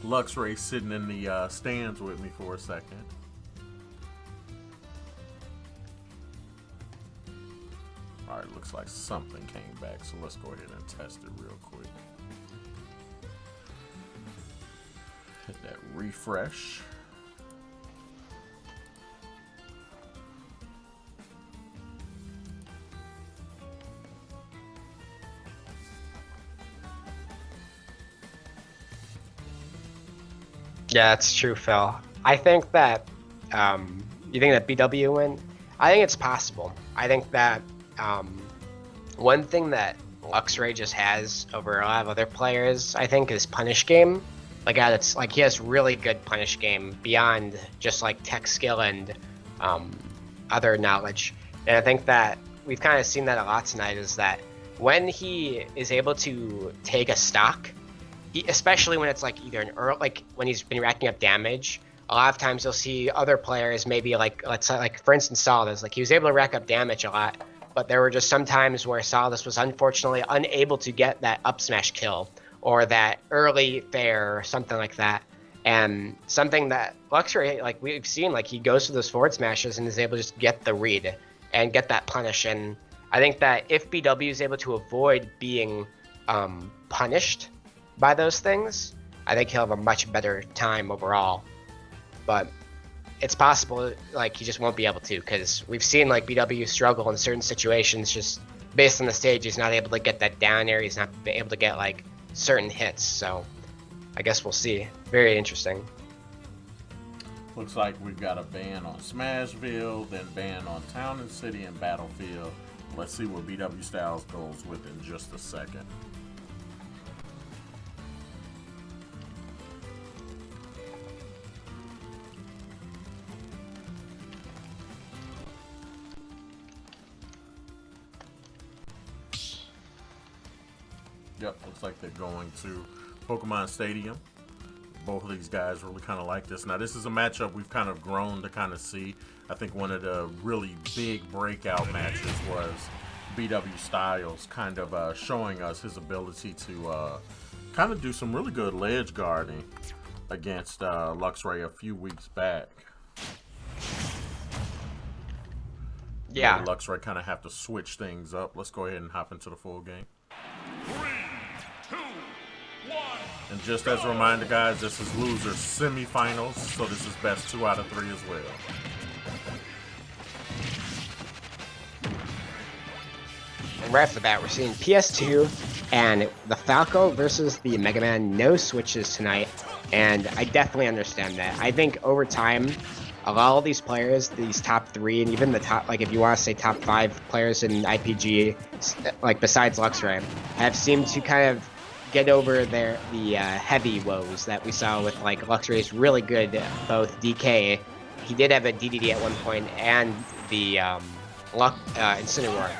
Luxray sitting in the stands with me for a second. All right, looks like something came back, so let's go ahead and test it real quick. Hit that refresh. Yeah, that's true, Phil. I think that you think that BW win. I think it's possible. I think that one thing that Luxray just has over a lot of other players, I think, is punish game. Like it's like he has really good punish game beyond just like tech skill and other knowledge. And I think that we've kind of seen that a lot tonight. Is that when he is able to take a stock, especially when it's like either an early, like when he's been racking up damage. A lot of times you'll see other players maybe like, let's say, like for instance Solidus, like he was able to rack up damage a lot, but there were just some times where Solidus was unfortunately unable to get that up smash kill or that early fair or something like that. And something that Luxray, like we've seen, like he goes to those forward smashes and is able to just get the read and get that punish. And I think that if BW is able to avoid being punished by those things, I think he'll have a much better time overall. But it's possible, like, he just won't be able to, because we've seen, like, BW struggle in certain situations just based on the stage. He's not able to get that down air. He's not able to get, like, certain hits. So I guess we'll see. Very interesting. Looks like we've got a ban on Smashville, then ban on Town and City and Battlefield. Let's see what BW Styles goes with in just a second. Yep, looks like they're going to Pokemon Stadium. Both of these guys really kind of like this. Now, this is a matchup we've kind of grown to kind of see. I think one of the really big breakout matches was BW Styles kind of showing us his ability to kind of do some really good ledge guarding against Luxray a few weeks back. Yeah. Maybe Luxray kind of have to switch things up. Let's go ahead and hop into the full game. 3, 2, 1. And just as a reminder, guys, this is losers semifinals, so this is best 2 out of 3 as well. And right off the bat, we're seeing PS2 and the Falco versus the Mega Man. No switches tonight, and I definitely understand that. I think over time, a lot of these players, these top 3, and even the top, like if you want to say top 5 players in IPG, like besides Luxray, have seemed to kind of get over the heavy woes that we saw with like Luxray's really good both DK. He did have a DDD at one point and the Incineroar.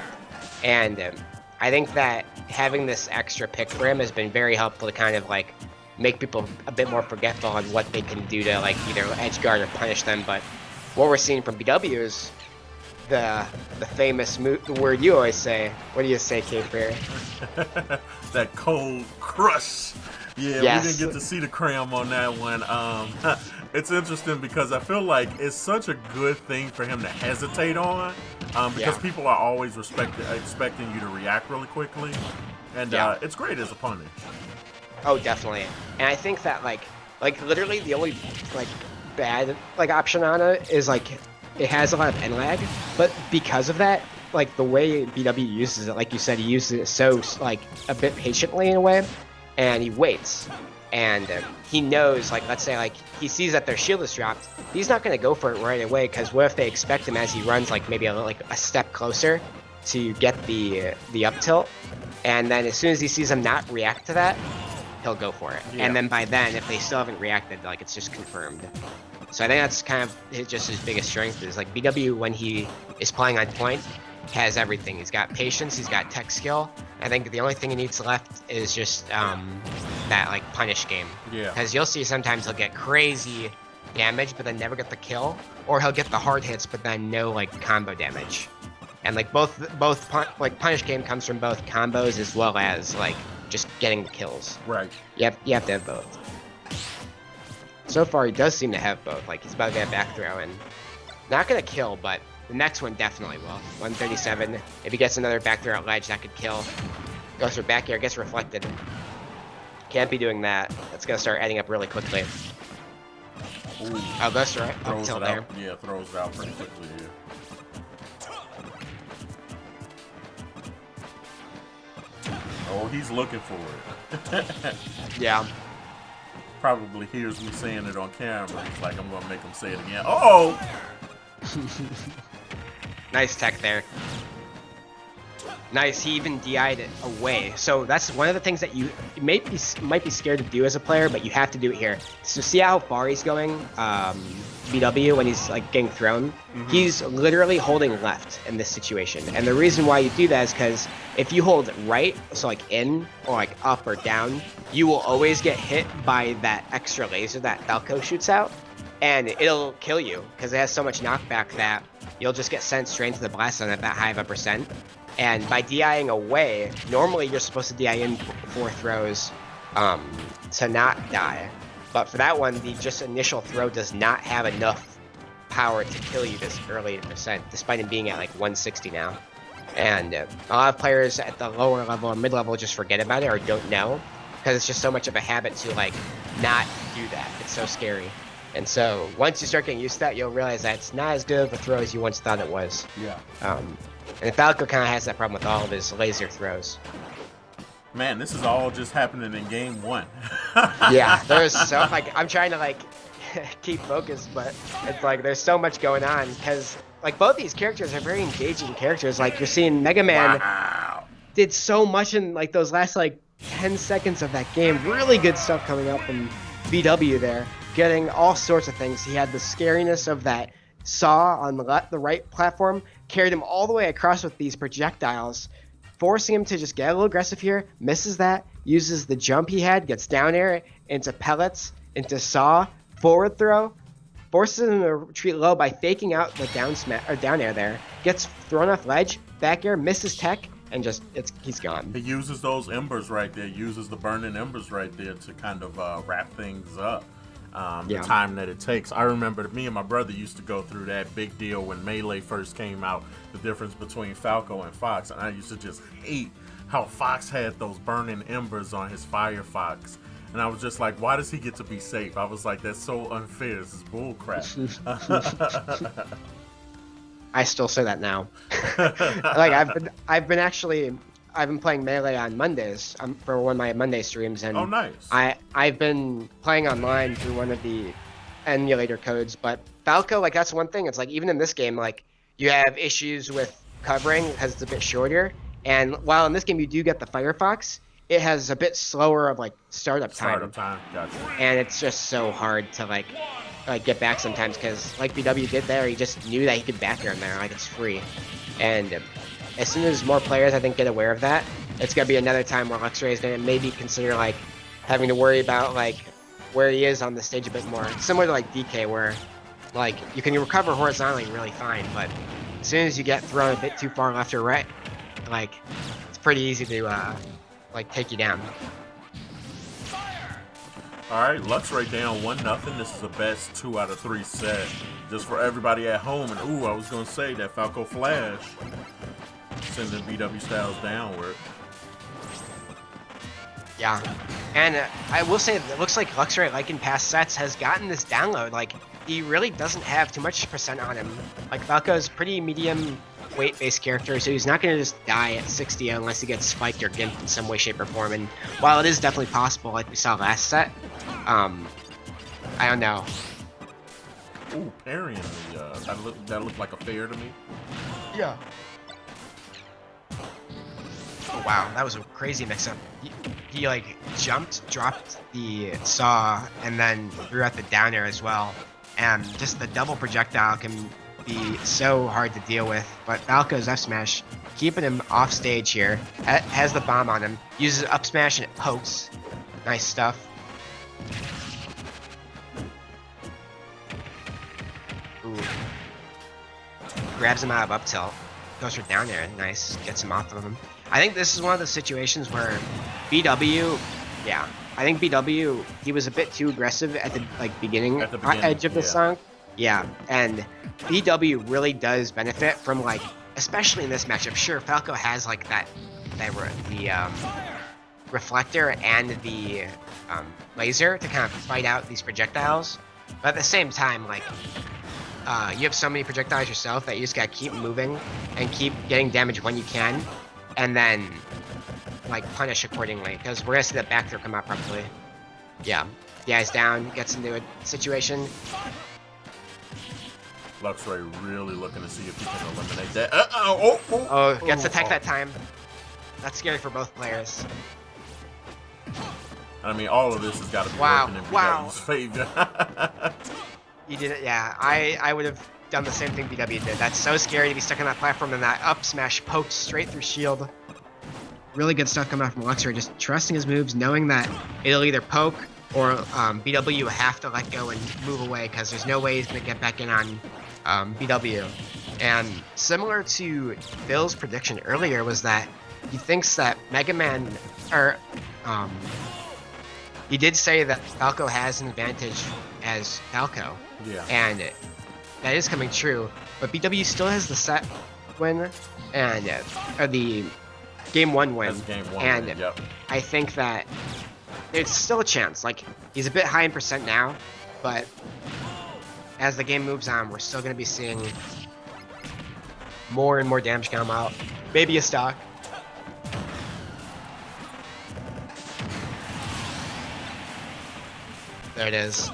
And I think that having this extra pick for him has been very helpful to kind of like make people a bit more forgetful on what they can do to like either edge guard or punish them. But what we're seeing from BW is the famous the word you always say. What do you say, K-Fair? That cold crush. Yeah, yes. We didn't get to see the cram on that one. It's interesting because I feel like it's such a good thing for him to hesitate on because people are always expecting you to react really quickly. And it's great as a punish. Oh, definitely. And I think that like literally the only like bad like option on it is like it has a lot of end lag, but because of that, like the way BW uses it, like you said, he uses it so like a bit patiently in a way, and he waits, and he knows, like let's say like he sees that their shield is dropped, he's not going to go for it right away, because what if they expect him as he runs like maybe a step closer to get the up tilt, and then as soon as he sees them not react to that, he'll go for it. Yeah. And then by then, if they still haven't reacted, like it's just confirmed. So I think that's kind of just his biggest strength is like BW when he is playing on point has everything. He's got patience, he's got tech skill. I think the only thing he needs left is just that like punish game. Yeah. Because you'll see sometimes he'll get crazy damage but then never get the kill, or he'll get the hard hits but then no like combo damage. And like both like punish game comes from both combos as well as like just getting the kills. Right. You have to have both. so far he does seem to have both. Like he's about to get a back throw and not gonna kill, but the next one definitely will. 137. If he gets another back throw at ledge, that could kill. Goes for back air, gets reflected. Can't be doing that. That's gonna start adding up really quickly. Ooh, Oh, that's right. Up throws till it there. out. Yeah, throws it out pretty quickly here. Oh, he's looking for it. Yeah. Probably hears me saying it on camera. He's like, I'm gonna make him say it again. Oh! Nice tech there. Nice, he even DI'd it away. So that's one of the things that you might be scared to do as a player, but you have to do it here. So see how far he's going, BW, when he's like getting thrown? He's literally holding left in this situation. And the reason why you do that is because if you hold right, so like in or like up or down, you will always get hit by that extra laser that Falco shoots out. And it'll kill you because it has so much knockback that you'll just get sent straight to the blast zone at that high of a percent. And by DIing away, normally you're supposed to DI in 4 throws to not die. But for that one, the just initial throw does not have enough power to kill you this early percent, despite him being at like 160 now. And a lot of players at the lower level or mid-level just forget about it or don't know, because it's just so much of a habit to like not do that. It's so scary. And so once you start getting used to that, you'll realize that it's not as good of a throw as you once thought it was. Yeah. And Falco kind of has that problem with all of his laser throws. Man, this is all just happening in game 1. Yeah, there's so like I'm trying to like keep focused, but it's like there's so much going on because like both these characters are very engaging characters. Like you're seeing Mega Man did so much in like those last like 10 seconds of that game. Really good stuff coming up from VW there, getting all sorts of things. He had the scariness of that saw on the right platform, carried him all the way across with these projectiles, forcing him to just get a little aggressive here, misses that, uses the jump he had, gets down air into pellets, into saw, forward throw, forces him to retreat low by faking out the down air there, gets thrown off ledge, back air, misses tech, and just he's gone. He uses those embers right there, uses the burning embers right there to kind of wrap things up. The time that it takes. I remember me and my brother used to go through that big deal when Melee first came out, the difference between Falco and Fox, and I used to just hate how Fox had those burning embers on his Firefox. And I was just like, why does he get to be safe? I was like, that's so unfair. This is bull crap. I still say that now. Like I've been playing Melee on Mondays for one of my Monday streams, and oh, nice. I've been playing online through one of the emulator codes. But Falco, like that's one thing. It's like even in this game, like you have issues with covering because it's a bit shorter. And while in this game you do get the Firefox, it has a bit slower of like startup time. Gotcha. And it's just so hard to like get back sometimes because like BW did there, he just knew that he could back air in there, like it's free. And as soon as more players, I think, get aware of that, it's going to be another time where Luxray is going to maybe consider, like, having to worry about, like, where he is on the stage a bit more. Similar to, like, DK, where, like, you can recover horizontally really fine, but as soon as you get thrown a bit too far left or right, like, it's pretty easy to, like, take you down. All right, Luxray down 1-0. This is the best 2 out of 3 set. Just for everybody at home. And, ooh, I was going to say that Falco Flash. Sending BW Styles downward. Yeah, and I will say it looks like Luxray, like in past sets, has gotten this download. Like he really doesn't have too much percent on him. Like Falco's pretty medium weight-based character, so he's not going to just die at 60 unless he gets spiked or gimped in some way, shape, or form. And while it is definitely possible, like we saw last set, I don't know. Ooh, parrying the that looked like a fair to me. Yeah. Oh, wow, that was a crazy mix-up. He like jumped, dropped the saw, and then threw out the down air as well. And just the double projectile can be so hard to deal with. But Falco's F smash, keeping him off stage here, has the bomb on him, uses up smash and it pokes. Nice stuff. Ooh. Grabs him out of up tilt, goes for down air, nice, gets him off of him. I think this is one of the situations where BW, yeah, I think BW, he was a bit too aggressive at the beginning, At the beginning, edge of the yeah. song. Yeah, and BW really does benefit from especially in this matchup. Sure, Falco has the reflector and the laser to kind of fight out these projectiles, but at the same time, you have so many projectiles yourself that you just gotta keep moving and keep getting damage when you can, and then punish accordingly, because we're gonna see that back throw come out properly. Yeah, the guy's down, gets into a situation. Luxray really looking to see if he can eliminate that. Gets the tech that time. That's scary for both players. I mean, all of this has got to be Wow, working in wow. BW's favor. You did it, yeah. I would have done the same thing BW did. That's so scary to be stuck on that platform, and that up smash poked straight through shield. Really good stuff coming out from Luxray, just trusting his moves, knowing that it'll either poke or BW will have to let go and move away, because there's no way he's going to get back in on BW. And similar to Phil's prediction earlier was that he thinks that Mega Man, he did say that Falco has an advantage as Falco. Yeah. And that is coming true, but BW still has the set win, and or the game 1 win. That's game 1 and win, yep. I think that there's still a chance. He's a bit high in percent now, but as the game moves on, we're still going to be seeing more and more damage come out. Maybe a stock. There it is.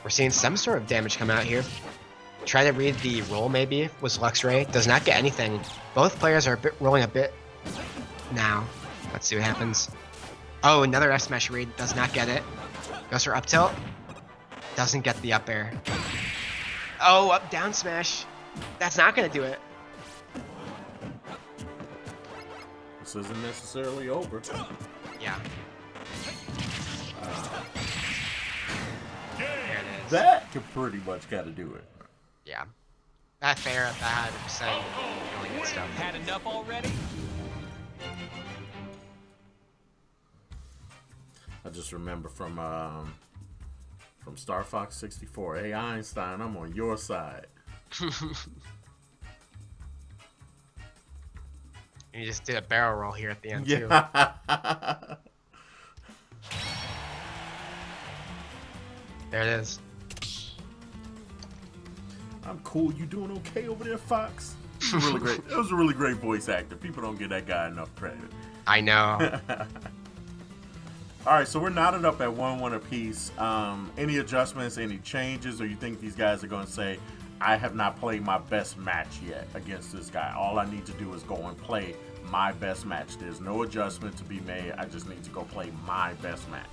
We're seeing some sort of damage come out here. Try to read the roll, maybe, was Luxray. Does not get anything. Both players are rolling a bit now. Let's see what happens. Oh, another F smash read. Does not get it. Goes for up tilt. Doesn't get the up air. Oh, up down smash. That's not going to do it. This isn't necessarily over. Yeah. There it is. That could pretty much got to do it. Yeah. That fair at that 100%. Really good stuff. Had enough already? I just remember from Star Fox 64. Hey Einstein, I'm on your side. You just did a barrel roll here at the end too. There it is. I'm cool. You doing okay over there, Fox? It was really great. It was a really great voice actor. People don't give that guy enough credit. I know. All right, so we're knotted up at 1-1 apiece. Any adjustments, any changes, or you think these guys are going to say, I have not played my best match yet against this guy. All I need to do is go and play my best match. There's no adjustment to be made. I just need to go play my best match.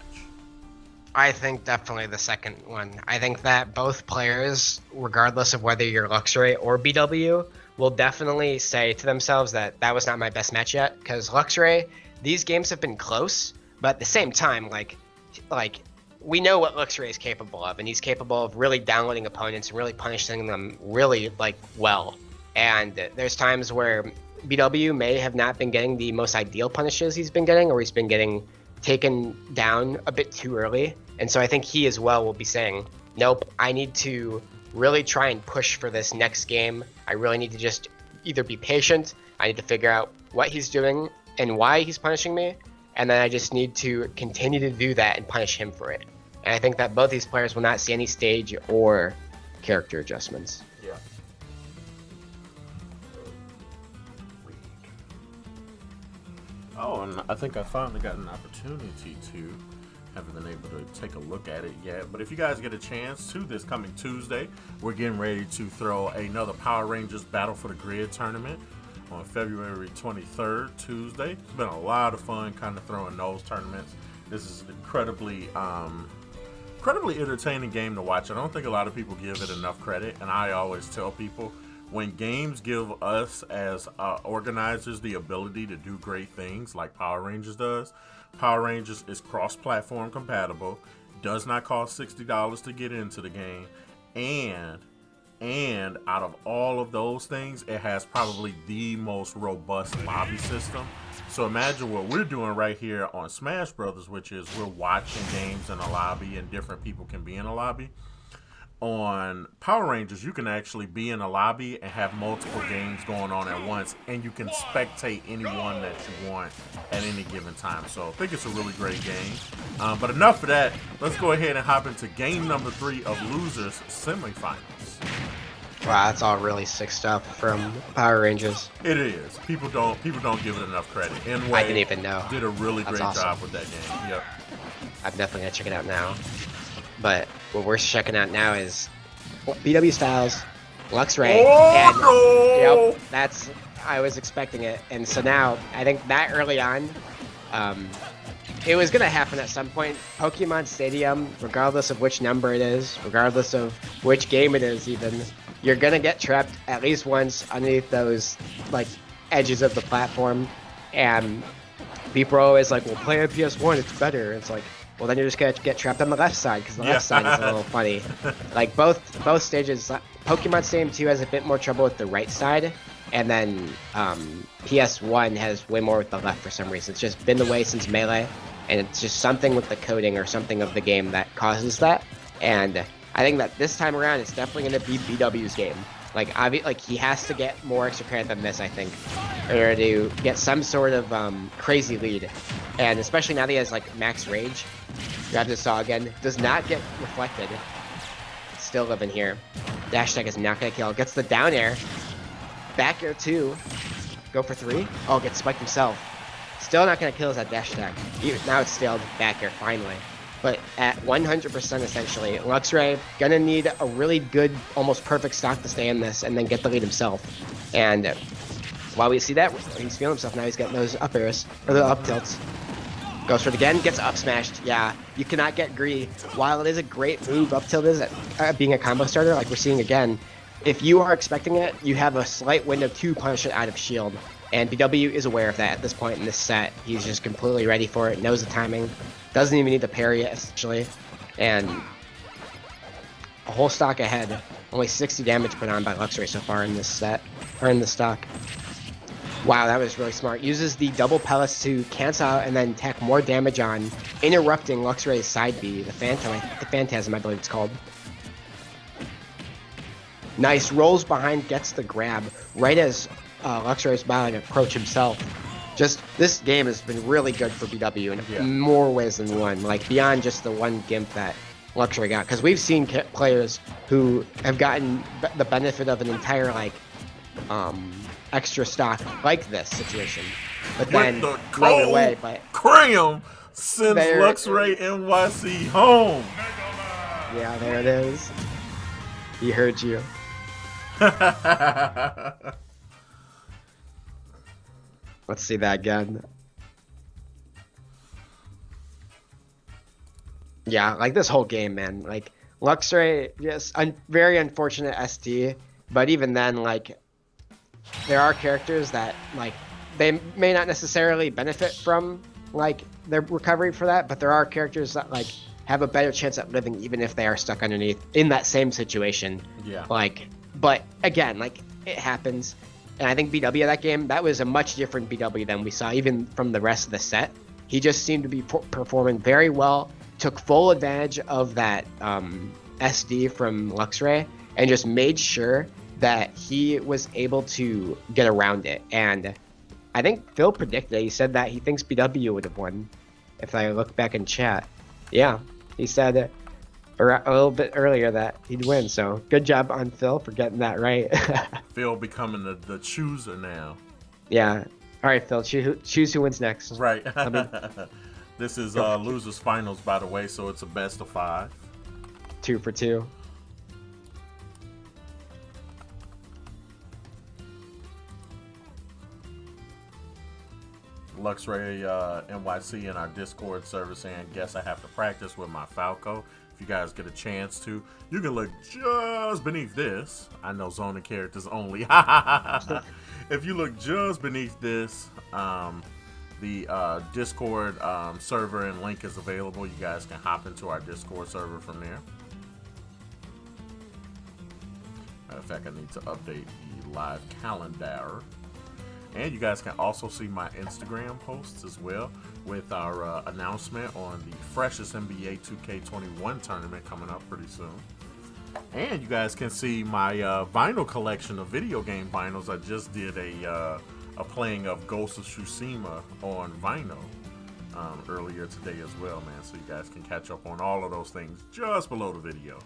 I think definitely the second one. I think that both players, regardless of whether you're Luxray or BW, will definitely say to themselves that that was not my best match yet. Because Luxray, these games have been close, but at the same time, we know what Luxray is capable of, and he's capable of really downloading opponents and really punishing them really well. And there's times where BW may have not been getting the most ideal punishes he's been getting, or he's been getting taken down a bit too early. And so I think he as well will be saying, nope, I need to really try and push for this next game. I really need to just either be patient, I need to figure out what he's doing and why he's punishing me, and then I just need to continue to do that and punish him for it. And I think that both these players will not see any stage or character adjustments. Yeah. Oh, and I think I finally got an opportunity to. Haven't been able to take a look at it yet. But if you guys get a chance to, this coming Tuesday, we're getting ready to throw another Power Rangers Battle for the Grid tournament on February 23rd, Tuesday. It's been a lot of fun kind of throwing those tournaments. This is an incredibly entertaining game to watch. I don't think a lot of people give it enough credit, and I always tell people, when games give us as organizers the ability to do great things like Power Rangers does, Power Rangers is cross-platform compatible, does not cost $60 to get into the game, and out of all of those things, it has probably the most robust lobby system. So imagine what we're doing right here on Smash Brothers, which is we're watching games in a lobby and different people can be in a lobby. On Power Rangers, you can actually be in a lobby and have multiple games going on at once, and you can spectate anyone that you want at any given time. So I think it's a really great game. But enough of that. Let's go ahead and hop into game number 3 of Losers Semifinals. Wow, that's all really sick stuff from Power Rangers. It is. People don't give it enough credit. I didn't even know. Did a really That's great awesome. job with that game. Yep. I'm definitely gonna check it out now. But what we're checking out now is BW Styles, Luxray, and no! yep, that's I was expecting it. And so now I think that early on, it was gonna happen at some point. Pokemon Stadium, regardless of which number it is, regardless of which game it is, even you're gonna get trapped at least once underneath those like edges of the platform. And people are always like, "Well, play on PS1, it's better." It's like, well, then you're just gonna get trapped on the left side because the left side is a little funny. Like both stages, Pokemon Stadium 2 has a bit more trouble with the right side, and then PS1 has way more with the left for some reason. It's just been the way since Melee, and it's just something with the coding or something of the game that causes that. And I think that this time around, it's definitely gonna be BW's game. Like he has to get more extra credit than this, I think, in order to get some sort of crazy lead. And especially now that he has like max rage. Grab this saw again. Does not get reflected. Still living here. Dash tag is not gonna kill. Gets the down air. Back air 2. Go for 3. Oh, gets spiked himself. Still not gonna kill us at dash tag. Now it's still back air finally. But at 100% essentially, Luxray gonna need a really good, almost perfect stock to stay in this and then get the lead himself. And while we see that, he's feeling himself now. He's getting those up airs, or the up tilts. Goes for it again, gets up smashed. Yeah, you cannot get greedy. While it is a great move, up tilt is at being a combo starter, like we're seeing again, if you are expecting it, you have a slight window to punish it out of shield. And BW is aware of that at this point in this set. He's just completely ready for it, knows the timing, doesn't even need to parry it, essentially. And a whole stock ahead. Only 60 damage put on by Luxray so far in this set, or in the stock. Wow, that was really smart. Uses the double pellets to cancel out and then tack more damage on, interrupting Luxray's side B, the Phantasm, I believe it's called. Nice, rolls behind, gets the grab, right as Luxray is about to approach himself. Just, this game has been really good for BW in more ways than one, like beyond just the one gimp that Luxray got. Because we've seen players who have gotten the benefit of an entire, like, extra stock like this situation, but then right away, but Cram sends Luxray NYC home. Yeah, there it is. He heard you. Let's see that again. Yeah, like this whole game, man. Like Luxray, yes, very unfortunate ST, but even then, like, there are characters that, like, they may not necessarily benefit from, like, their recovery for that, but there are characters that, like, have a better chance at living even if they are stuck underneath in that same situation. Yeah. Like, but again, like, it happens. And I think BW that game, that was a much different BW than we saw even from the rest of the set. He just seemed to be performing very well, took full advantage of that SD from Luxray, and just made sure that he was able to get around it. And I think Phil predicted, he said that he thinks BW would have won, if I look back in chat. Yeah, he said a little bit earlier that he'd win, so good job on Phil for getting that right. Phil becoming the chooser now. Yeah. All right, Phil, choose who wins next. Right. This is Losers Finals, by the way, so it's a best of 5. 2 for 2. Luxray NYC in our Discord server saying, guess I have to practice with my Falco. If you guys get a chance to, you can look just beneath this. I know zoning characters only. If you look just beneath this, the The Discord server and link is available. You guys can hop into our Discord server from there. Matter of fact, I need to update the live calendar. And you guys can also see my Instagram posts as well with our announcement on the freshest NBA 2K21 tournament coming up pretty soon. And you guys can see my vinyl collection of video game vinyls. I just did a playing of Ghost of Tsushima on vinyl earlier today as well, man. So you guys can catch up on all of those things just below the video.